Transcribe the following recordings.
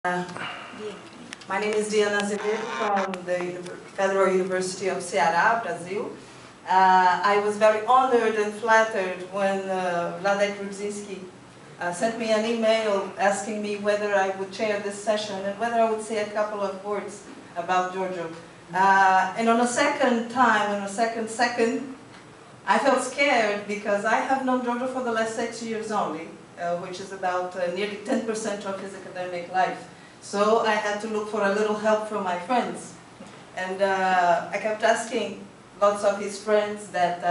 My name is Diana Azevedo from the Federal University of Ceará, Brazil. I was very honored and flattered when Wladek Rudzinski sent me an email asking me whether I would chair this session and whether I would say a couple of words about Giorgio. And on a second, I felt scared because I have known Giorgio for the last 6 years only, which is about nearly 10% of his academic life. So I had to look for a little help from my friends. And I kept asking lots of his friends that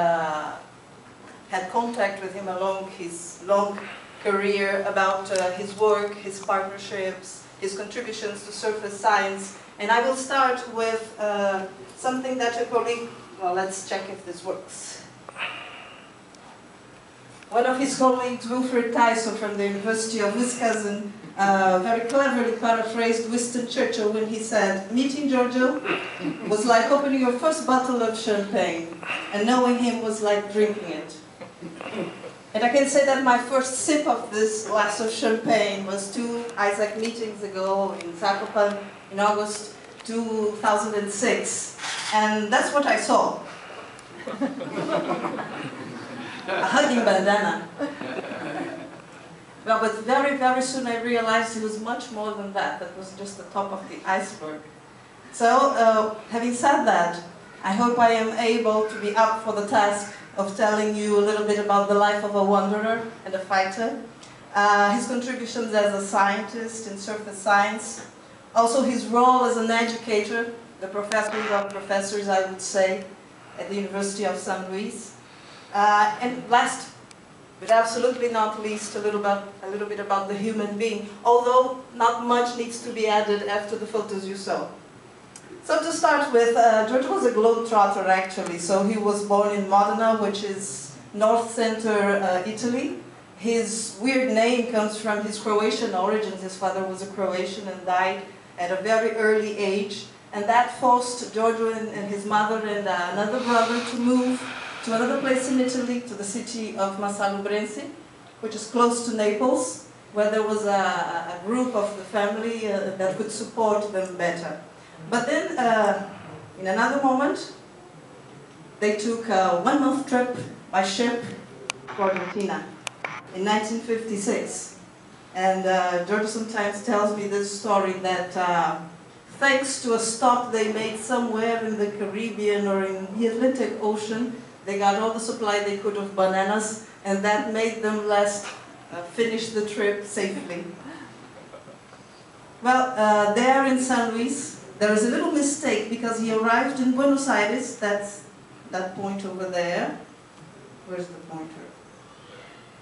had contact with him along his long career about his work, his partnerships, his contributions to surface science. And I will start with something that a colleague, well, let's check if this works. One of his colleagues, Wilfred Tyson from the University of Wisconsin, very cleverly paraphrased Winston Churchill when he said, "Meeting Giorgio was like opening your first bottle of champagne, and knowing him was like drinking it." And I can say that my first sip of this glass of champagne was 2 Isaac meetings ago in Krakow in August 2006. And that's what I saw. A hugging bandana. Well, but very, very soon I realized he was much more than that. That was just the top of the iceberg. So, having said that, I hope I am able to be up for the task of telling you a little bit about the life of a wanderer and a fighter, his contributions as a scientist in surface science, also his role as an educator, the professor of professors, I would say, at the University of St. Louis. And last, but absolutely not least, a little bit about the human being, although not much needs to be added after the photos you saw. So to start with, Giorgio was a globetrotter actually. So he was born in Modena, which is north center Italy. His weird name comes from his Croatian origins. His father was a Croatian and died at a very early age. And that forced Giorgio and his mother and another brother to move to another place in Italy, to the city of Massalubrense, which is close to Naples, where there was a group of the family that could support them better. But then, in another moment, they took a 1-month trip by ship to Argentina in 1956. And Giorgio sometimes tells me this story that thanks to a stop they made somewhere in the Caribbean or in the Atlantic Ocean, they got all the supply they could of bananas, and that made them finish the trip safely. Well, there in San Luis, there is a little mistake because he arrived in Buenos Aires, that's that point over there. Where's the pointer?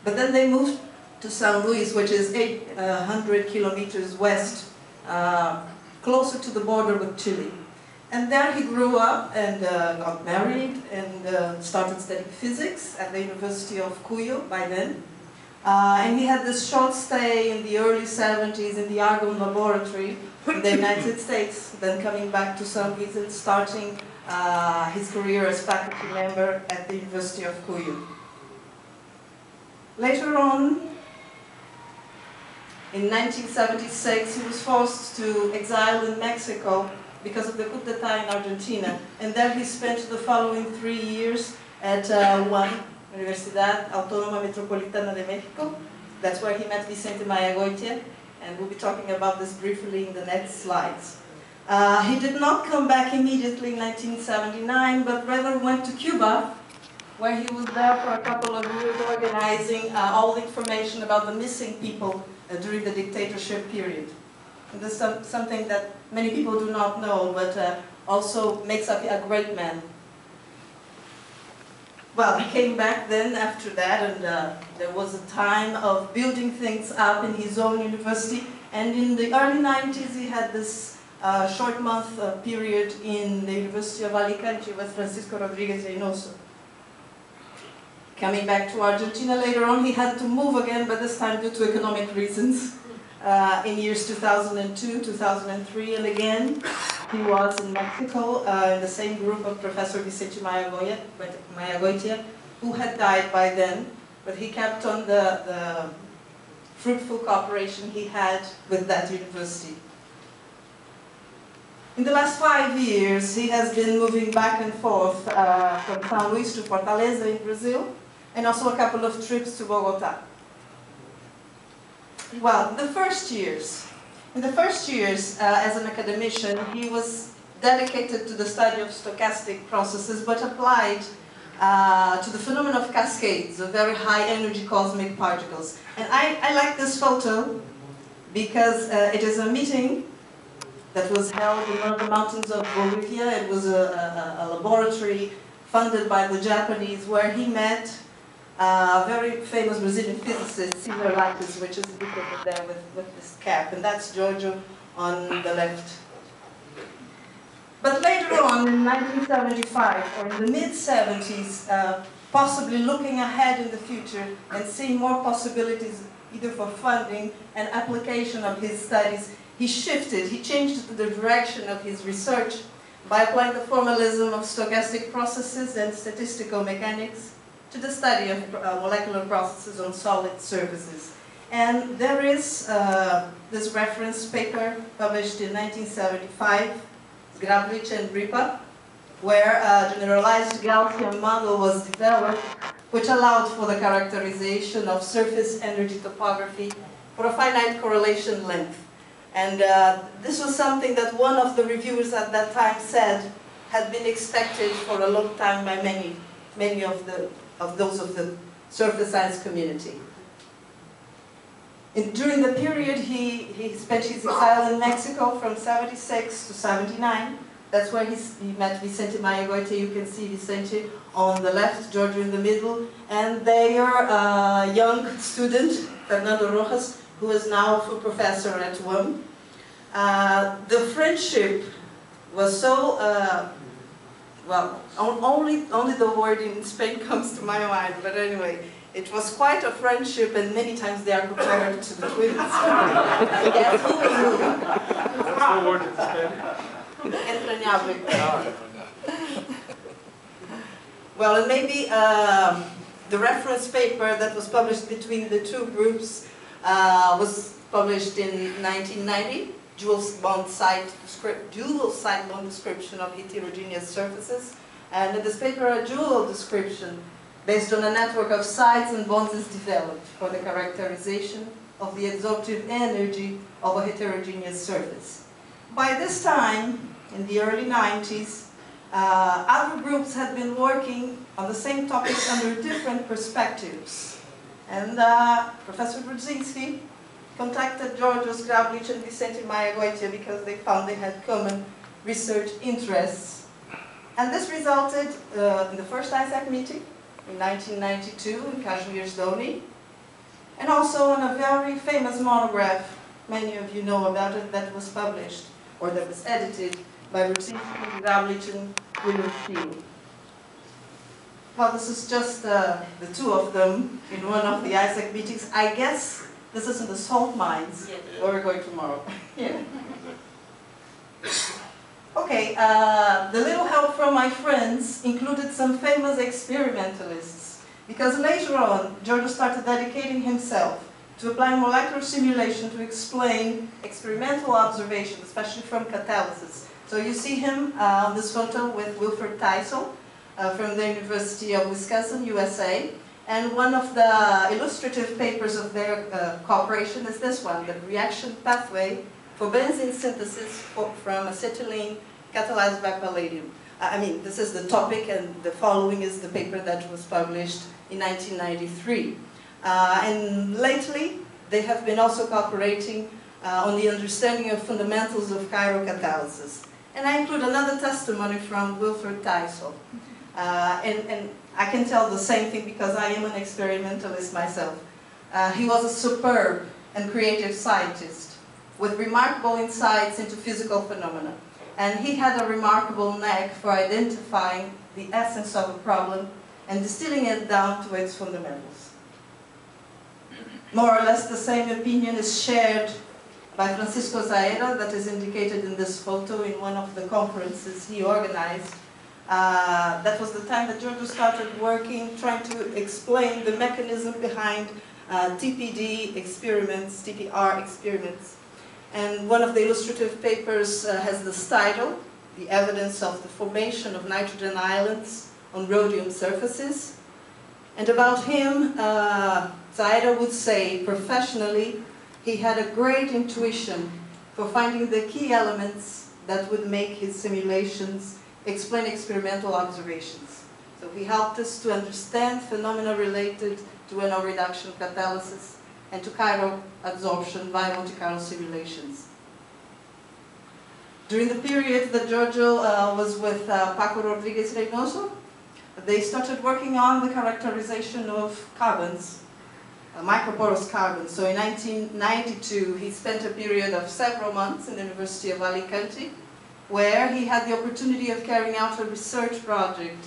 But then they moved to San Luis, which is 800 kilometers west, closer to the border with Chile. And there he grew up and got married and started studying physics at the University of Cuyo by then. And he had this short stay in the early 70s in the Argonne laboratory in the United States, then coming back to San Luis and starting his career as faculty member at the University of Cuyo. Later on, in 1976, he was forced to exile in Mexico because of the coup d'etat in Argentina. And there he spent the following 3 years at UAM, Universidad Autónoma Metropolitana de México. That's where he met Vicente Mayagoitia, and we'll be talking about this briefly in the next slides. He did not come back immediately in 1979, but rather went to Cuba, where he was there for a couple of years organizing all the information about the missing people during the dictatorship period. And this is something that many people do not know, but also makes up a great man. Well, he came back then after that, and there was a time of building things up in his own university. And in the early 90s, he had this short month period in the University of Alicante with Francisco Rodriguez Reynoso. Coming back to Argentina later on, he had to move again, but this time due to economic reasons. In years 2002, 2003, and again, he was in Mexico in the same group of Professor Vicente Mayagoitia, who had died by then, but he kept on the fruitful cooperation he had with that university. In the last 5 years, he has been moving back and forth from São Luís to Fortaleza in Brazil, and also a couple of trips to Bogotá. Well, in the first years, as an academician, he was dedicated to the study of stochastic processes, but applied to the phenomenon of cascades, of very high energy cosmic particles. And I like this photo because it is a meeting that was held in one of the mountains of Bolivia. It was a laboratory funded by the Japanese, where he met a very famous Brazilian physicist, Zgrablich, which is depicted there with this cap, and that's Giorgio on the left. But later on, in 1975, or in the mid-70s, possibly looking ahead in the future and seeing more possibilities either for funding and application of his studies, he changed the direction of his research by applying the formalism of stochastic processes and statistical mechanics to the study of molecular processes on solid surfaces. And there is this reference paper published in 1975, Zgrablich and Ripa, where a generalized Gaussian model was developed, which allowed for the characterization of surface energy topography for a finite correlation length. And this was something that one of the reviewers at that time said had been expected for a long time by many of those of the surface science community. During the period, he spent his exile in Mexico from 76 to 79. That's where he met Vicente Mayagoite. You can see Vicente on the left, Giorgio in the middle, and their young student, Fernando Rojas, who is now a full professor at UAM. The friendship was so, well, only the word in Spain comes to my mind, but anyway, it was quite a friendship, and many times they are compared to the twins. Yes, who is who? What's the word in Spanish? Entrañable. Well, and maybe the reference paper that was published between the two groups was published in 1990, dual site bond description of heterogeneous surfaces. And in this paper, a dual description based on a network of sites and bonds is developed for the characterization of the absorptive energy of a heterogeneous surface. By this time, in the early 90s, other groups had been working on the same topics under different perspectives. And Professor Brzezinski contacted GiorgioZgrablich and Vicente Mayagoite because they found they had common research interests. And this resulted in the first ISAC meeting in 1992 in GiorgioZgrablich, and also in a very famous monograph, many of you know about it, that was published, or that was edited by Brzezinski, Zgrablich, and William Steele. Well, this is just the two of them in one of the ISAC meetings. I guess this is in the salt mines where we're going tomorrow. Yeah. Okay, the little help from my friends included some famous experimentalists, because later on, Giorgio started dedicating himself to applying molecular simulation to explain experimental observations, especially from catalysis. So you see him on this photo with Wilfred Teisel from the University of Wisconsin, USA. And one of the illustrative papers of their cooperation is this one, the reaction pathway for benzene synthesis from acetylene catalyzed by palladium. I mean, this is the topic, and the following is the paper that was published in 1993. And lately, they have been also cooperating on the understanding of fundamentals of chirocatalysis. And I include another testimony from Wilfred Teisel. And I can tell the same thing because I am an experimentalist myself. He was a superb and creative scientist with remarkable insights into physical phenomena. And he had a remarkable knack for identifying the essence of a problem and distilling it down to its fundamentals. More or less the same opinion is shared by Francisco Zaera, that is indicated in this photo in one of the conferences he organized. That was the time that Giorgio started working, trying to explain the mechanism behind TPD experiments, TPR experiments. And one of the illustrative papers has this title, The Evidence of the Formation of Nitrogen Islands on Rhodium Surfaces. And about him, Zaida would say, professionally, he had a great intuition for finding the key elements that would make his simulations explain experimental observations. So he helped us to understand phenomena related to NO reduction catalysis and to chiral adsorption via Monte Carlo simulations. During the period that Giorgio was with Paco Rodriguez Reynoso, they started working on the characterization of carbons, microporous carbons. So in 1992, he spent a period of several months in the University of Alicante, where he had the opportunity of carrying out a research project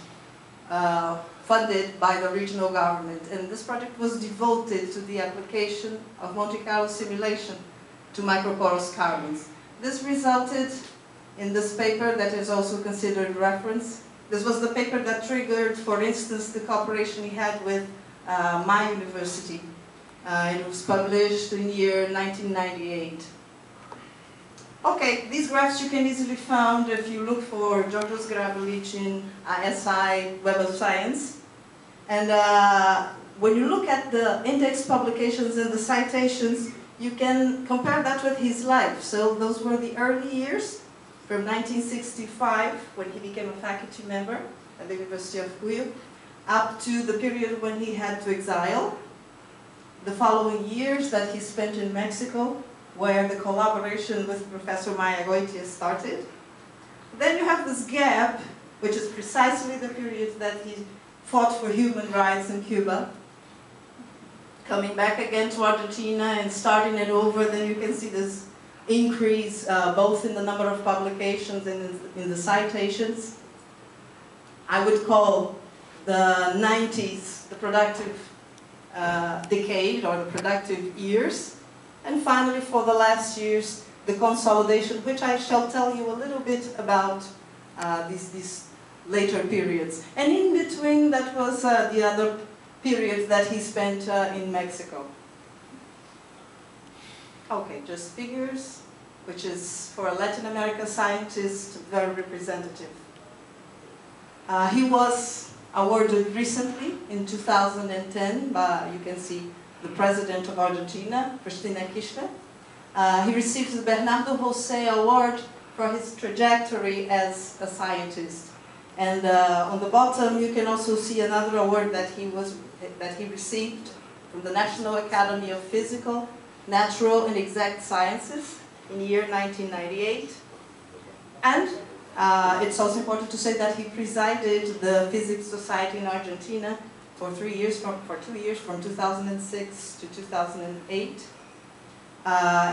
funded by the regional government. And this project was devoted to the application of Monte Carlo simulation to microporous carbons. This resulted in this paper that is also considered reference. This was the paper that triggered, for instance, the cooperation he had with my university. It was published in the year 1998. Okay, these graphs you can easily find if you look for GiorgioZgrablich in SI Web of Science. And when you look at the index publications and the citations, you can compare that with his life. So those were the early years, from 1965, when he became a faculty member at the University of Cuyo, up to the period when he had to exile. The following years that he spent in Mexico, where the collaboration with Professor Maya Goitia started. Then you have this gap, which is precisely the period that he fought for human rights in Cuba. Coming back again to Argentina and starting it over, then you can see this increase both in the number of publications and in the citations. I would call the 90s the productive decade, or the productive years. And finally, for the last years, the consolidation, which I shall tell you a little bit about these later periods. And in between, that was the other period that he spent in Mexico. Okay, just figures, which is, for a Latin American scientist, very representative. He was awarded recently, in 2010, by, you can see, the President of Argentina, Cristina Kirchner. He received the Bernardo José Award for his trajectory as a scientist. And on the bottom, you can also see another award that he received from the National Academy of Physical, Natural and Exact Sciences in the year 1998. And it's also important to say that he presided the Physics Society in Argentina for 2 years, from 2006 to 2008.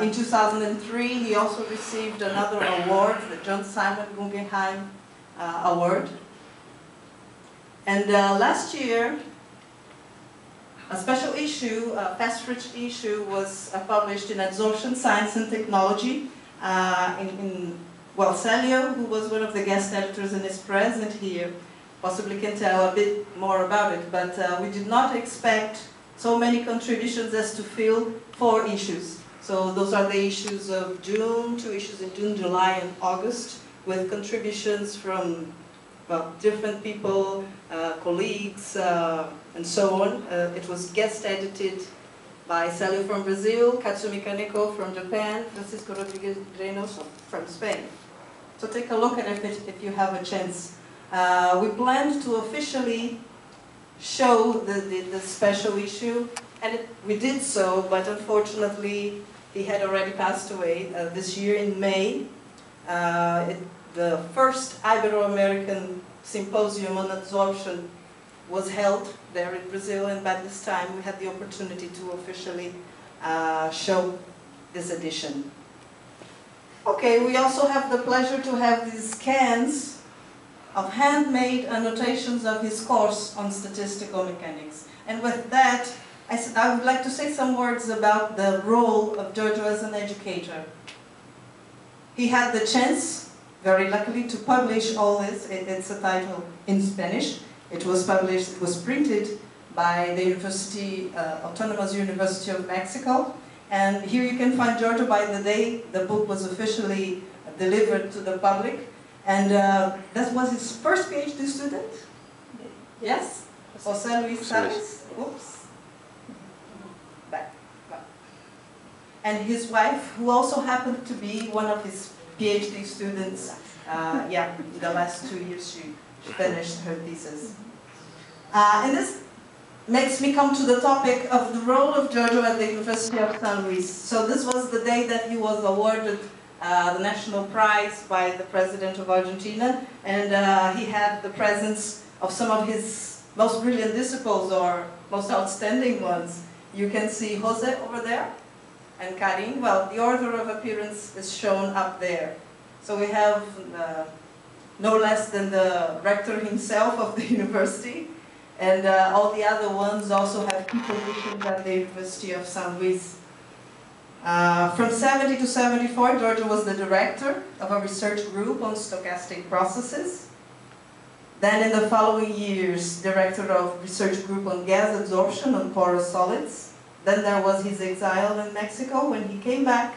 In 2003, he also received another award, the John Simon Guggenheim Award. And last year, a special issue, a fast-reach issue, was published in Adsorption Science and Technology. Well, Celio, who was one of the guest editors and is present here, possibly can tell a bit more about it, but we did not expect so many contributions as to fill 4 issues. So those are the issues of June, 2 issues in June, July, and August, with contributions from, well, different people, colleagues, and so on. It was guest edited by Celio from Brazil, Katsumi Kaneko from Japan, Francisco Rodriguez Reynoso from Spain. So take a look at it if you have a chance. We planned to officially show the special issue, and we did so, but unfortunately he had already passed away this year in May. The first Ibero-American Symposium on Adsorption was held there in Brazil, and by this time we had the opportunity to officially show this edition. Okay, we also have the pleasure to have these scans of handmade annotations of his course on statistical mechanics. And with that, I would like to say some words about the role of Giorgio as an educator. He had the chance, very luckily, to publish all this. It's a title in Spanish. It was published, it was printed by the Autonomous University of Mexico. And here you can find Giorgio by the day the book was officially delivered to the public. And that was his first PhD student? Yes? José Luis Salas? Oops. Back. And his wife, who also happened to be one of his PhD students, in the last 2 years she finished her thesis. And this makes me come to the topic of the role of Giorgio at the University of San Luis. So this was the day that he was awarded the National Prize by the President of Argentina, and he had the presence of some of his most brilliant disciples, or most outstanding ones. You can see Jose over there, and Karim. Well, the order of appearance is shown up there. So we have no less than the rector himself of the university, and all the other ones also have key positions at the University of San Luis. From 70 to 74, Giorgio was the director of a research group on stochastic processes. Then in the following years, director of research group on gas absorption on porous solids. Then there was his exile in Mexico. When he came back,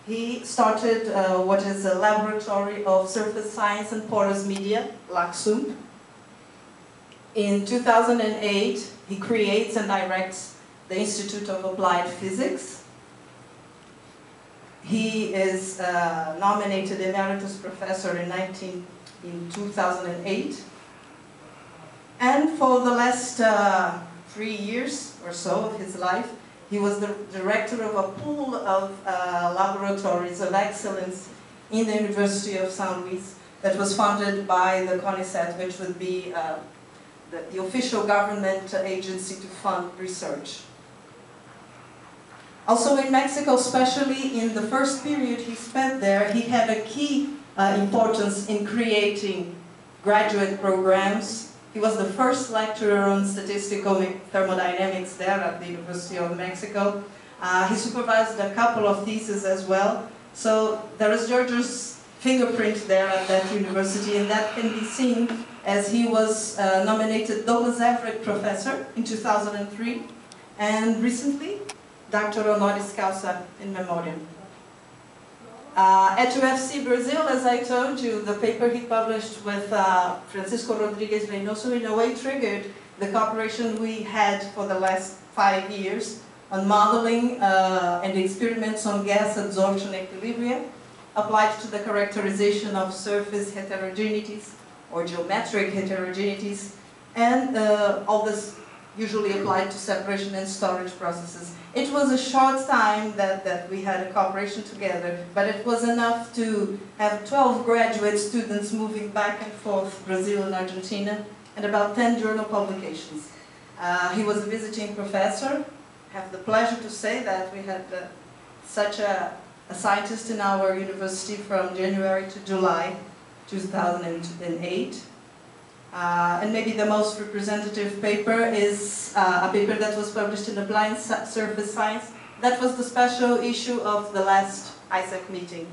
he started what is a laboratory of surface science and porous media, LACSUMP. In 2008, he creates and directs the Institute of Applied Physics. He is nominated emeritus professor in 2008. And for the last 3 years or so of his life, he was the director of a pool of laboratories of excellence in the University of San Luis that was funded by the CONICET, which would be the official government agency to fund research. Also in Mexico, especially in the first period he spent there, he had a key importance in creating graduate programs. He was the first lecturer on statistical thermodynamics there at the University of Mexico. He supervised a couple of theses as well. So there is Giorgio's fingerprint there at that university, and that can be seen as he was nominated GiorgioZgrablich Professor in 2003, and recently, Dr. Honoris Causa in Memoriam. At UFC Brazil, as I told you, the paper he published with Francisco Rodrigues Reynoso in a way triggered the cooperation we had for the last 5 years on modeling and experiments on gas absorption equilibria applied to the characterization of surface heterogeneities or geometric heterogeneities, and all this usually applied to separation and storage processes. It was a short time that we had a cooperation together, but it was enough to have 12 graduate students moving back and forth, Brazil and Argentina, and about 10 journal publications. He was a visiting professor. I have the pleasure to say that we had such a scientist in our university from January to July 2008. And maybe the most representative paper is a paper that was published in Applied Surface Science. That was the special issue of the last ISAC meeting.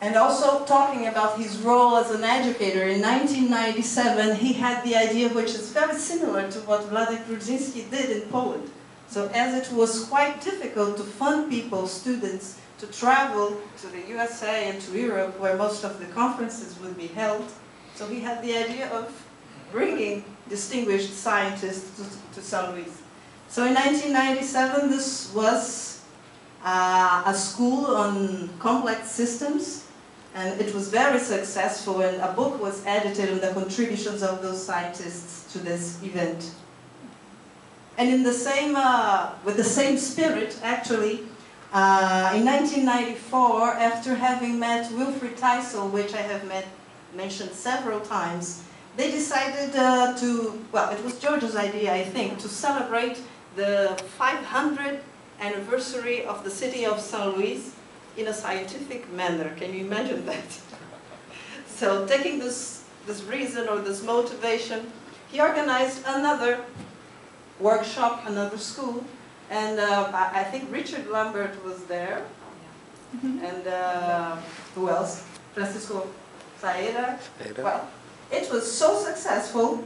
And also talking about his role as an educator, in 1997 he had the idea, which is very similar to what Władek Brudzinski did in Poland. So as it was quite difficult to fund people, students, to travel to the USA and to Europe, where most of the conferences would be held. So he had the idea of bringing distinguished scientists to San Luis. So in 1997, this was a school on complex systems, and it was very successful, and a book was edited on the contributions of those scientists to this event. And in the same, with the same spirit, actually, in 1994, after having met Wilfried Teisel, which I have mentioned several times, they decided well, it was Giorgio's idea, I think, to celebrate the 500th anniversary of the city of San Luis in a scientific manner. Can you imagine that? So taking this reason or this motivation, he organized another workshop, another school, and I think Richard Lambert was there, and who else? Francisco Saera. Well, It was so successful,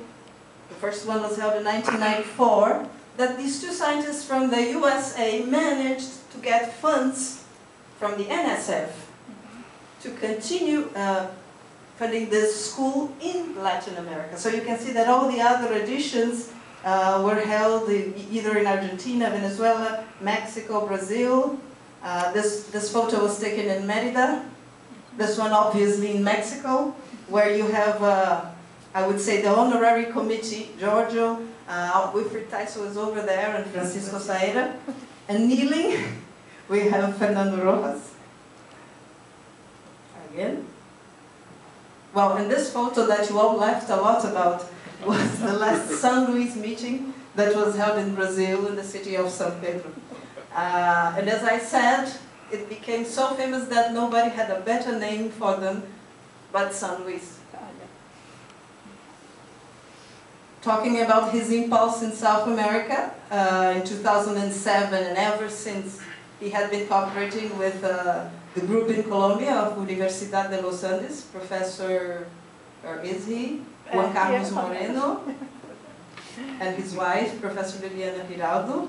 the first one was held in 1994, that these two scientists from the USA managed to get funds from the NSF to continue funding this school in Latin America. So you can see that all the other editions were held either in Argentina, Venezuela, Mexico, Brazil. This photo was taken in Merida. This one obviously in Mexico, where you have, I would say, the honorary committee, Giorgio, Wilfried Taiso is over there, and Francisco Saera. And kneeling, we have Fernando Rojas. Again. Well, in this photo that you all laughed a lot about was the last São Luís meeting that was held in Brazil, in the city of São Pedro. And as I said, it became so famous that nobody had a better name for them but São Luís. Talking about his impulse in South America, in 2007, and ever since, he had been cooperating with the group in Colombia of Universidad de los Andes, Professor, or is he? Juan Carlos Moreno, and his wife, Professor Liliana Giraldo.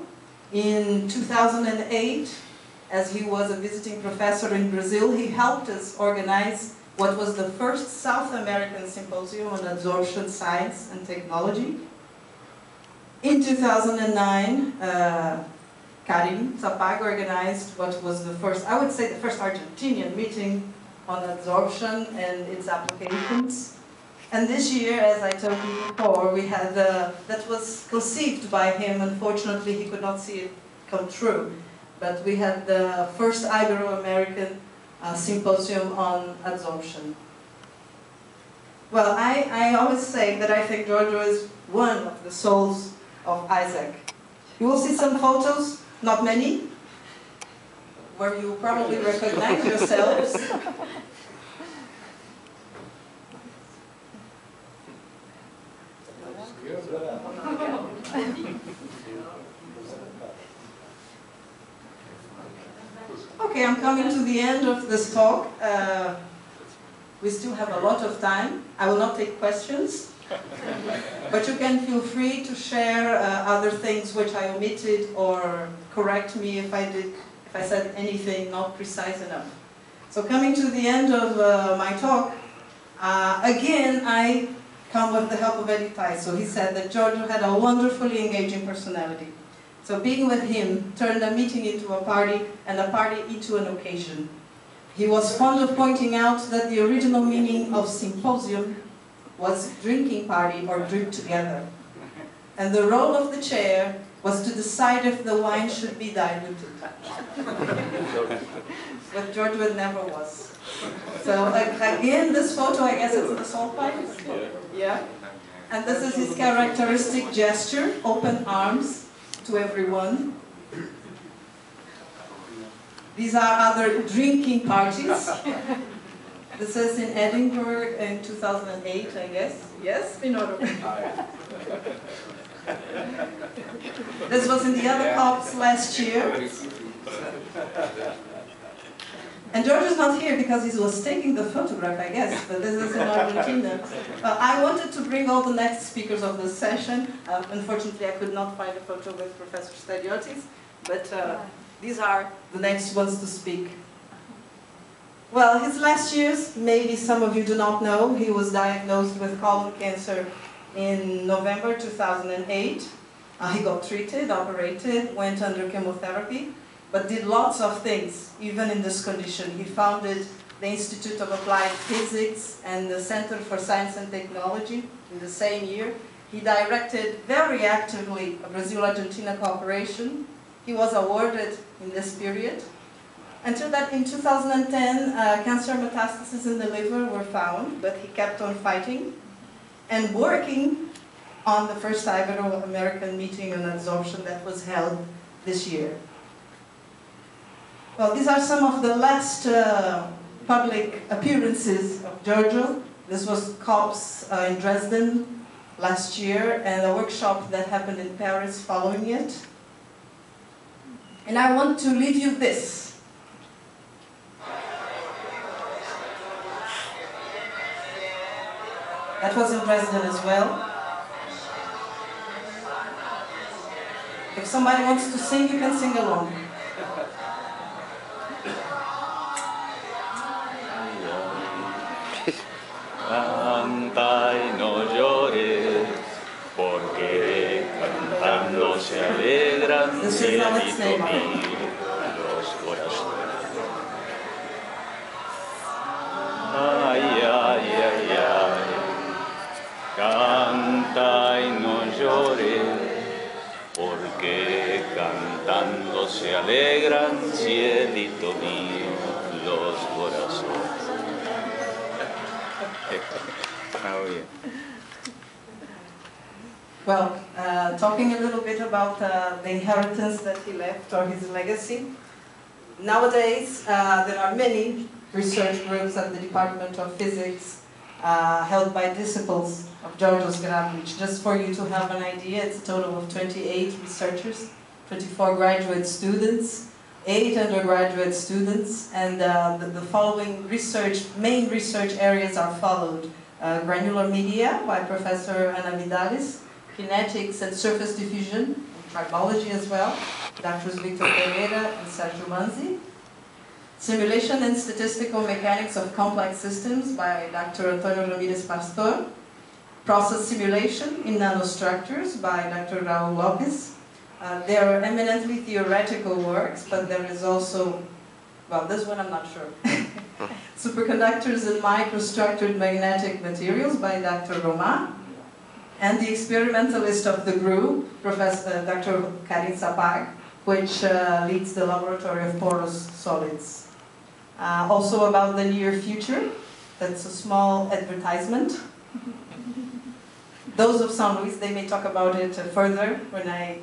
In 2008, as he was a visiting professor in Brazil, he helped us organize what was the first South American symposium on absorption science and technology. In 2009, Karim Zapag organized what was the first, I would say the first Argentinian meeting on absorption and its applications. And this year, as I told you before, we had, that was conceived by him. Unfortunately, he could not see it come true. But we had the first Ibero-American symposium on absorption. Well, I always say that I think Giorgio is one of the souls of Isaac. You will see some photos, not many, where you probably recognize yourselves. Okay, I'm coming to the end of this talk. We still have a lot of time. I will not take questions, but you can feel free to share other things which I omitted, or correct me if I said anything not precise enough. So coming to the end of my talk, again I come with the help of Eddie Taiso. He said that Giorgio had a wonderfully engaging personality. So being with him turned a meeting into a party, and a party into an occasion. He was fond of pointing out that the original meaning of symposium was drinking party or drink together. And the role of the chair was to decide if the wine should be diluted. But Giorgio it never was. So again, this photo, I guess it's the salt pipe? Yeah. And this is his characteristic gesture, open arms to everyone. These are other drinking parties. This is in Edinburgh in 2008, I guess. Yes, Pinoro. This was in the other COPs last year. And Giorgio's not here because he was taking the photograph, I guess, but this is in Argentina. I wanted to bring all the next speakers of this session. Unfortunately, I could not find a photo with Professor Stadiotis, but these are the next ones to speak. Well, his last years, maybe some of you do not know, he was diagnosed with colon cancer in November 2008. He got treated, operated, went under chemotherapy, but did lots of things, even in this condition. He founded the Institute of Applied Physics and the Center for Science and Technology in the same year. He directed very actively a Brazil-Argentina cooperation. He was awarded in this period. Until that in 2010, cancer metastases in the liver were found, but he kept on fighting and working on the first Ibero-American meeting on absorption that was held this year. Well, these are some of the last public appearances of Giorgio. This was COPS in Dresden last year, and a workshop that happened in Paris following it. And I want to leave you this. That was in Dresden as well. If somebody wants to sing, you can sing along. Canta y no llores, porque cantando se alegran cielito mío los corazones. Ay, ay, ay, ay, canta y no llores, porque cantando se alegran cielito mío los corazones. Oh, yeah. Well, talking a little bit about the inheritance that he left or his legacy. Nowadays, there are many research groups at the Department of Physics held by disciples of GiorgioZgrablich. Just for you to have an idea, it's a total of 28 researchers, 24 graduate students, 8 undergraduate students, and the following main research areas are followed. Granular media by Professor Ana Vidalis, kinetics and surface diffusion, and tribology as well, Drs. Victor Pereira and Sergio Manzi. Simulation and statistical mechanics of complex systems by Dr. Antonio Ramirez Pastor. Process simulation in nanostructures by Dr. Raul Lopez. They are eminently theoretical works, but there is also, well, this one I'm not sure. Superconductors and microstructured magnetic materials by Dr. Roma. And the experimentalist of the group, Professor Dr. Karin Sapag, which leads the laboratory of porous solids. Also about the near future, that's a small advertisement. Those of San Luis, they may talk about it further when I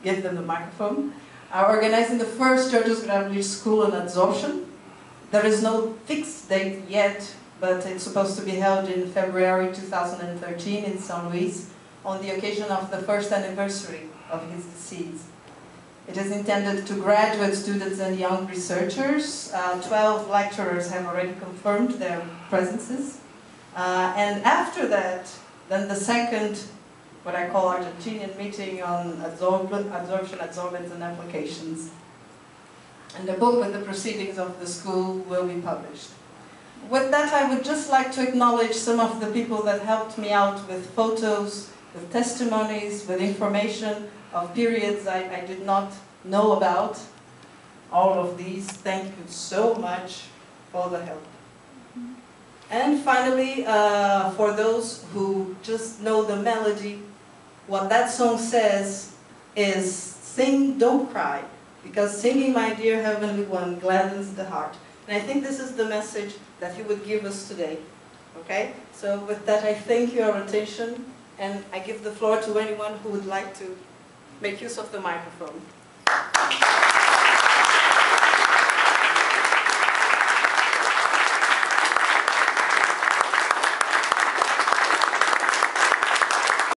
give them the microphone, are organizing the first GiorgioZgrablich School on Adsorption. There is no fixed date yet, but it's supposed to be held in February 2013 in San Luis on the occasion of the first anniversary of his decease. It is intended to graduate students and young researchers. 12 lecturers have already confirmed their presences. And after that, then the second, what I call Argentinian meeting on absorption, adsorbents, and applications. And the book with the proceedings of the school will be published. With that, I would just like to acknowledge some of the people that helped me out with photos, with testimonies, with information of periods I did not know about. All of these, thank you so much for the help. And finally, for those who just know the melody, what that song says is, sing, don't cry, because singing, my dear Heavenly One, gladdens the heart. And I think this is the message that he would give us today. Okay? So with that, I thank your attention, and I give the floor to anyone who would like to make use of the microphone.